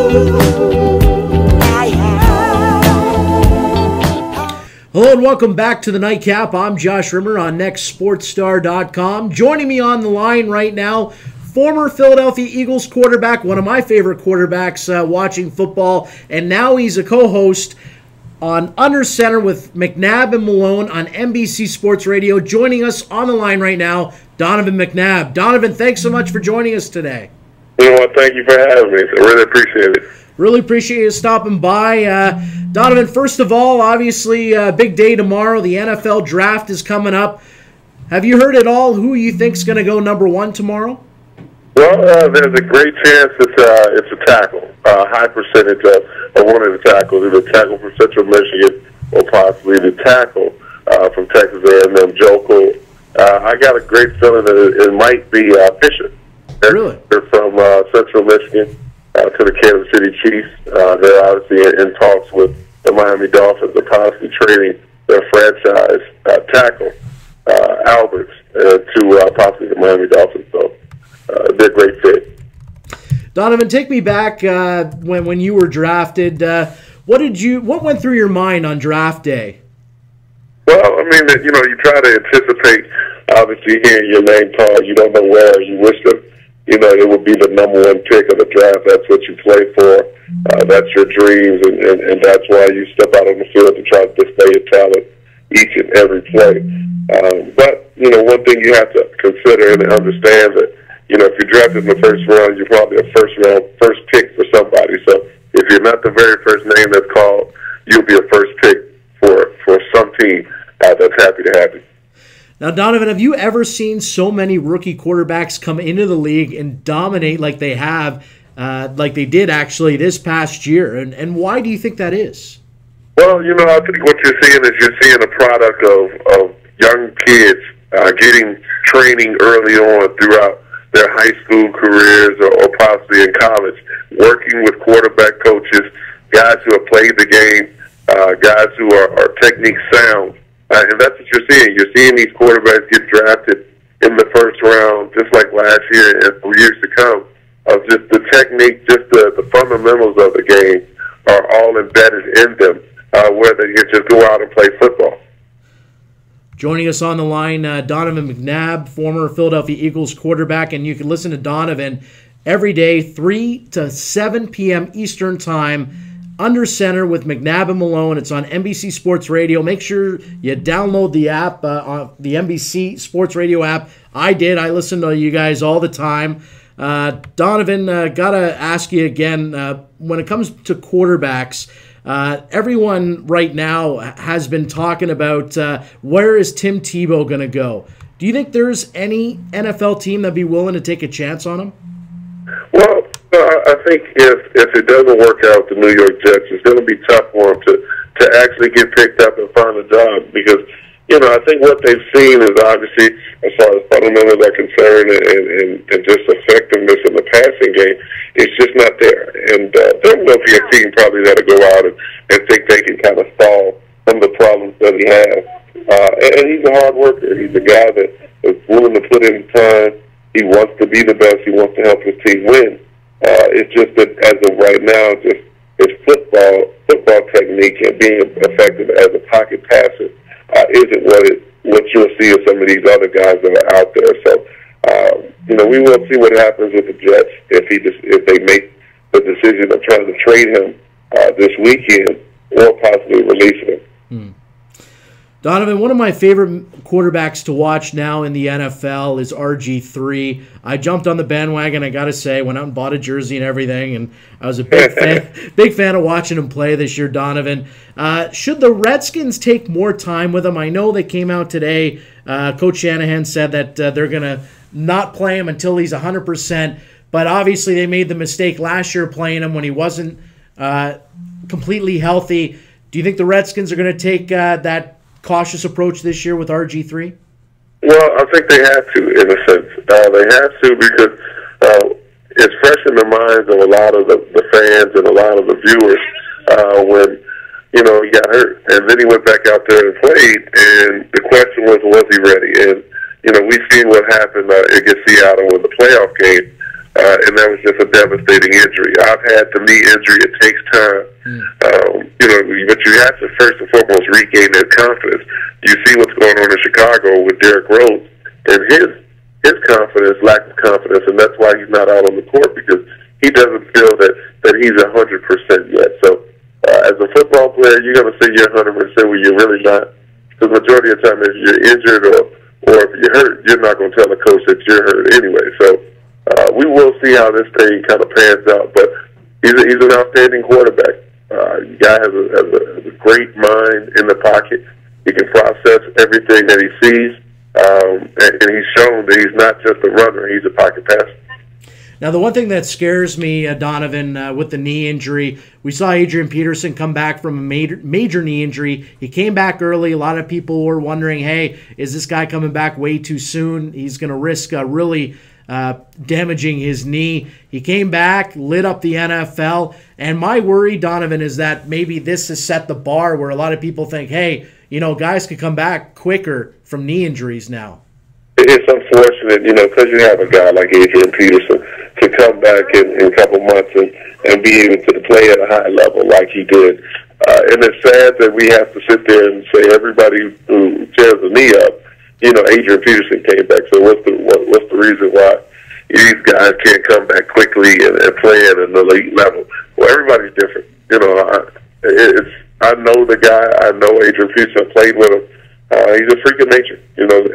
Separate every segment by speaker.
Speaker 1: Hello and welcome back to the Nightcap. I'm Josh Rimmer on Nextsportstar.com. Joining me on the line right now, former Philadelphia Eagles quarterback, one of my favorite quarterbacks watching football, and now he's a co-host on Under Center with McNabb and Malone on NBC Sports Radio. Joining us on the line right now, Donovan McNabb. Donovan, thanks so much for joining us today.
Speaker 2: You know what? Thank you for having me. I really appreciate it.
Speaker 1: Really appreciate you stopping by. Donovan, first of all, obviously a big day tomorrow. The NFL draft is coming up. Have you heard at all who you think's going to go number one tomorrow?
Speaker 2: Well, there's a great chance it's a tackle. A high percentage of one of the tackles, either tackle from Central Michigan or possibly the tackle from Texas A&M, Joko. I got a great feeling that it might be Fisher.
Speaker 1: Really?
Speaker 2: They're from Central Michigan to the Kansas City Chiefs. They're obviously in talks with the Miami Dolphins. They're possibly trading their franchise tackle, Alberts, to possibly the Miami Dolphins. So they're a great fit.
Speaker 1: Donovan, take me back when you were drafted. What went through your mind on draft day?
Speaker 2: Well, I mean, you try to anticipate, obviously, hearing your name called. You don't know where. You wish that, it would be the number one pick of the draft. That's what you play for. That's your dreams, and that's why you step out on the field to try to display your talent each and every play. But, one thing you have to consider and understand that, if you're drafted in the first round, you're probably a first pick for somebody. So if you're not the very first name that's called, you'll be a first pick for some team that's happy to have you.
Speaker 1: Now, Donovan, have you ever seen so many rookie quarterbacks come into the league and dominate like they have, like they did actually this past year? And why do you think that is?
Speaker 2: Well, I think what you're seeing a product of young kids getting training early on throughout their high school careers or possibly in college, working with quarterback coaches, guys who have played the game, guys who are technique sound. And that's what you're seeing. You're seeing these quarterbacks get drafted in the first round, just like last year and for years to come, of just the technique, just the fundamentals of the game are all embedded in them, where they can just go out and play football.
Speaker 1: Joining us on the line, Donovan McNabb, former Philadelphia Eagles quarterback, and you can listen to Donovan every day, 3 to 7 p.m. Eastern Time, Under Center with McNabb and Malone. It's on NBC Sports Radio. Make sure you download the app, the NBC Sports Radio app. I did. I listen to you guys all the time. Donovan, got to ask you again, when it comes to quarterbacks, everyone right now has been talking about where is Tim Tebow going to go. Do you think there's any NFL team that'd be willing to take a chance on him?
Speaker 2: Well, I think if it doesn't work out with the New York Jets, it's going to be tough for him to actually get picked up and find a job because, I think what they've seen is obviously, as far as fundamentals are concerned and just effectiveness in the passing game, it's just not there. And there will be a team probably that'll go out and think they can kind of solve some of the problems that he has. And he's a hard worker. He's a guy that is willing to put in time. He wants to be the best. He wants to help his team win. It's just that as of right now, just his football technique and being effective as a pocket passer isn't what you'll see of some of these other guys that are out there. So, we will see what happens with the Jets if they make the decision of trying to trade him this weekend or possibly releasing him.
Speaker 1: Donovan, one of my favorite quarterbacks to watch now in the NFL is RG3. I jumped on the bandwagon, I got to say, went out and bought a jersey and everything, and I was a big fan of watching him play this year, Donovan. Should the Redskins take more time with him? I know they came out today. Coach Shanahan said that they're going to not play him until he's 100%, but obviously they made the mistake last year playing him when he wasn't completely healthy. Do you think the Redskins are going to take that cautious approach this year with RG3?
Speaker 2: Well, I think they have to, in a sense. They have to because it's fresh in the minds of a lot of the fans and a lot of the viewers when, he got hurt. And then he went back out there and played, and the question was he ready? And, we've seen what happened against Seattle in the playoff game and that was just a devastating injury. I've had the knee injury. It takes time. But you have to first and foremost regain that confidence. You see what's going on in Chicago with Derrick Rose and his confidence, lack of confidence, and that's why he's not out on the court, because he doesn't feel that he's 100% yet. So as a football player, you're going to say you're 100% when you're really not. Because the majority of the time, if you're injured or if you're hurt, you're not going to tell the coach that you're hurt anyway. So we will see how this thing kind of pans out. But he's an outstanding quarterback. The guy has a great mind in the pocket. He can process everything that he sees, and he's shown that he's not just a runner; he's a pocket passer.
Speaker 1: Now, the one thing that scares me, Donovan, with the knee injury, we saw Adrian Peterson come back from a major knee injury. He came back early. A lot of people were wondering, hey, is this guy coming back way too soon? He's going to risk really damaging his knee. He came back, lit up the NFL. And my worry, Donovan, is that maybe this has set the bar where a lot of people think, hey, guys could come back quicker from knee injuries now.
Speaker 2: It's unfortunate, because you have a guy like Adrian Peterson to come back in a couple months and be able to play at a high level like he did. And it's sad that we have to sit there and say everybody who tears the knee up, Adrian Peterson came back. So what's the reason why these guys can't come back quickly and play at an elite level? Well, everybody's different. I know the guy. I know Adrian Peterson. I played with him. He's a freak of nature.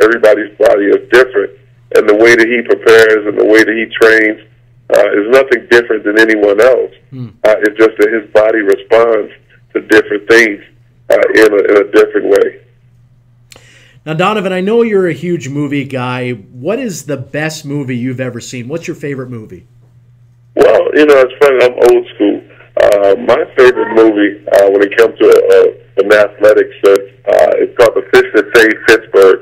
Speaker 2: Everybody's body is different, and the way that he prepares and the way that he trains is nothing different than anyone else. It's just that his body responds to different things in a different way.
Speaker 1: Now, Donovan, I know you're a huge movie guy. What is the best movie you've ever seen? What's your favorite movie?
Speaker 2: Well, it's funny. I'm old school. My favorite movie when it comes to an athletics sense, it's called The Fish That Saved Pittsburgh,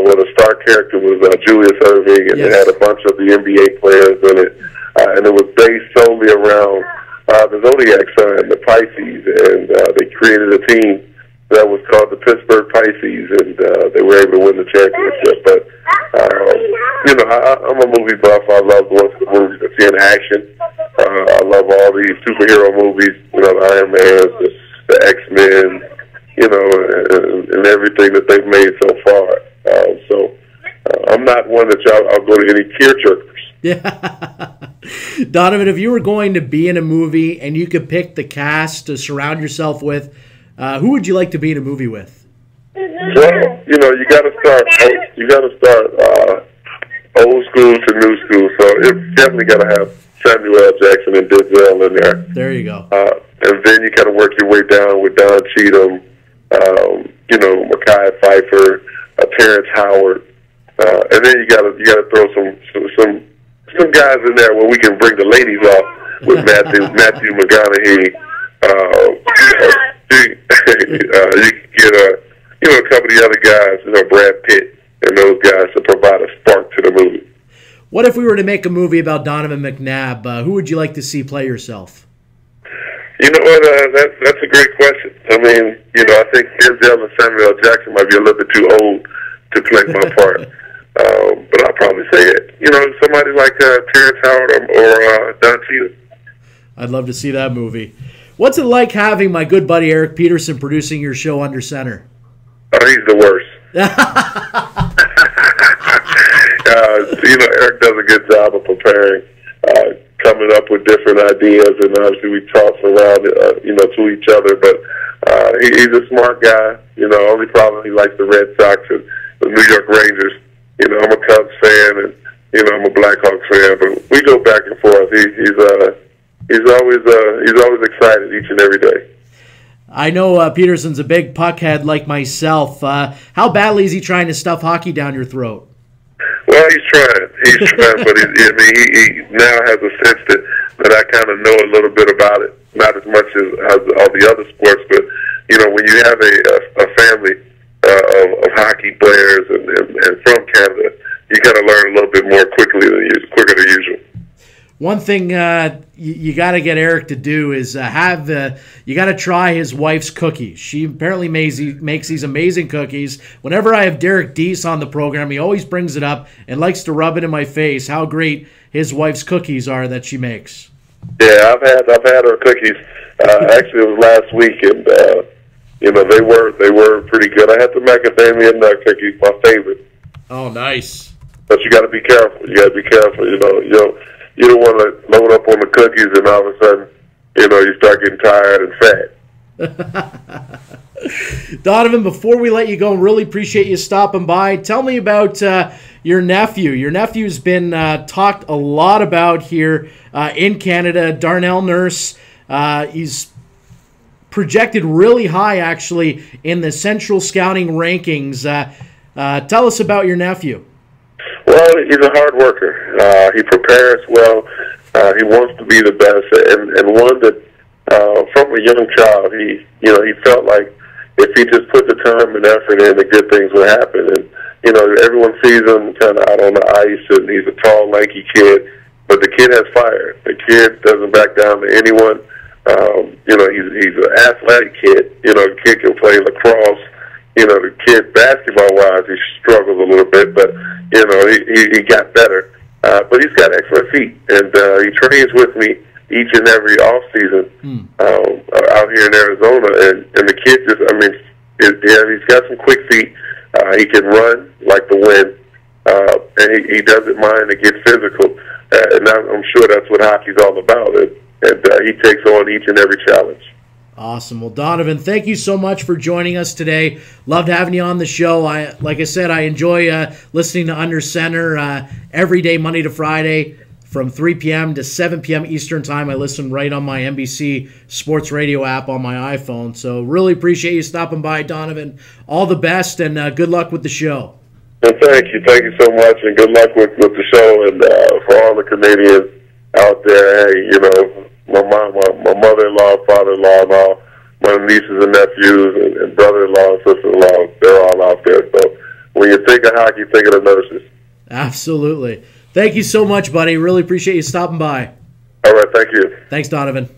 Speaker 2: where the star character was Julius Erving, and It had a bunch of the NBA players in it, and it was based solely around the zodiac sign, the Pisces, and they created a team that was called the Pittsburgh Pisces, and they were able to win the championship. But I'm a movie buff. I love going to the movies to see in action. I love all these superhero movies, the Iron Man, the X-Men, and everything that they've made so far. I'm not one that I'll go to any tearjerkers.
Speaker 1: Yeah. Donovan, if you were going to be in a movie and you could pick the cast to surround yourself with, who would you like to be in a movie with?
Speaker 2: Well, you got to start. You got to start old school to new school. So it's definitely got to have Samuel L. Jackson and Denzel in there.
Speaker 1: There you go.
Speaker 2: And then you got to work your way down with Don Cheadle, Mekhi Phifer, Terrence Howard, and then you got to throw some guys in there where we can bring the ladies off with Matthew McConaughey. You can get a couple of the other guys, Brad Pitt, and those guys to provide a spark to the movie.
Speaker 1: What if we were to make a movie about Donovan McNabb? Who would you like to see play yourself?
Speaker 2: You know what? That's a great question. I mean, I think Denzel and Samuel L. Jackson might be a little bit too old to play my part. But I'll probably say it. Somebody like Terrence Howard or Don Cheadle.
Speaker 1: I'd love to see that movie. What's it like having my good buddy Eric Peterson producing your show Under Center?
Speaker 2: Oh, he's the worst. Eric does a good job of preparing, coming up with different ideas, and obviously we toss around, to each other. But he's a smart guy. Only problem, he likes the Red Sox and the New York Rangers. I'm a Cubs fan, and I'm a Blackhawks fan. But we go back and forth. He's always excited each and every day.
Speaker 1: I know Peterson's a big puckhead like myself. How badly is he trying to stuff hockey down your throat?
Speaker 2: Well, he's trying, but he now has a sense that I kind of know a little bit about it, not as much as all the other sports, but when you have a family of hockey players and from Canada, you kind of learn a little bit more quicker than usual.
Speaker 1: One thing you got to get Eric to do is you got to try his wife's cookies. She apparently makes these amazing cookies. Whenever I have Derek Deese on the program, he always brings it up and likes to rub it in my face how great his wife's cookies are that she makes.
Speaker 2: Yeah, I've had her cookies. Actually, it was last week, and they were pretty good. I had the macadamia nut cookies, my favorite.
Speaker 1: Oh, nice.
Speaker 2: But you got to be careful. You got to be careful. You don't want to load up on the cookies, and all of a sudden, you start getting tired and fat.
Speaker 1: Donovan, before we let you go, really appreciate you stopping by. Tell me about your nephew. Your nephew's been talked a lot about here in Canada. Darnell Nurse. He's projected really high, actually, in the Central Scouting rankings. Tell us about your nephew.
Speaker 2: Well, he's a hard worker. He prepares well. He wants to be the best, and one that from a young child, he felt like if he just put the time and effort in, the good things would happen. And everyone sees him kind of out on the ice, and he's a tall, lanky kid, but the kid has fire. The kid doesn't back down to anyone. He's an athletic kid. The kid can play lacrosse. The kid basketball-wise, he struggles a little bit, but he got better. But he's got excellent feet, and he trains with me each and every off season out here in Arizona, and the kid he's got some quick feet. He can run like the wind, and he doesn't mind to get physical. And I'm sure that's what hockey's all about, and he takes on each and every challenge.
Speaker 1: Awesome. Well, Donovan, thank you so much for joining us today. Loved having you on the show. Like I said, I enjoy listening to Under Center every day, Monday to Friday, from 3 p.m. to 7 p.m. Eastern Time. I listen right on my NBC Sports Radio app on my iPhone. So really appreciate you stopping by, Donovan. All the best, and good luck with the show.
Speaker 2: And thank you so much, and good luck with the show. And for all the Canadians out there, hey, my mother-in-law, father-in-law, and all my nieces and nephews and brother-in-law and sister-in-law, they're all out there. So when you think of hockey, think of the nurses.
Speaker 1: Absolutely. Thank you so much, buddy. Really appreciate you stopping by.
Speaker 2: All right, thank you.
Speaker 1: Thanks, Donovan.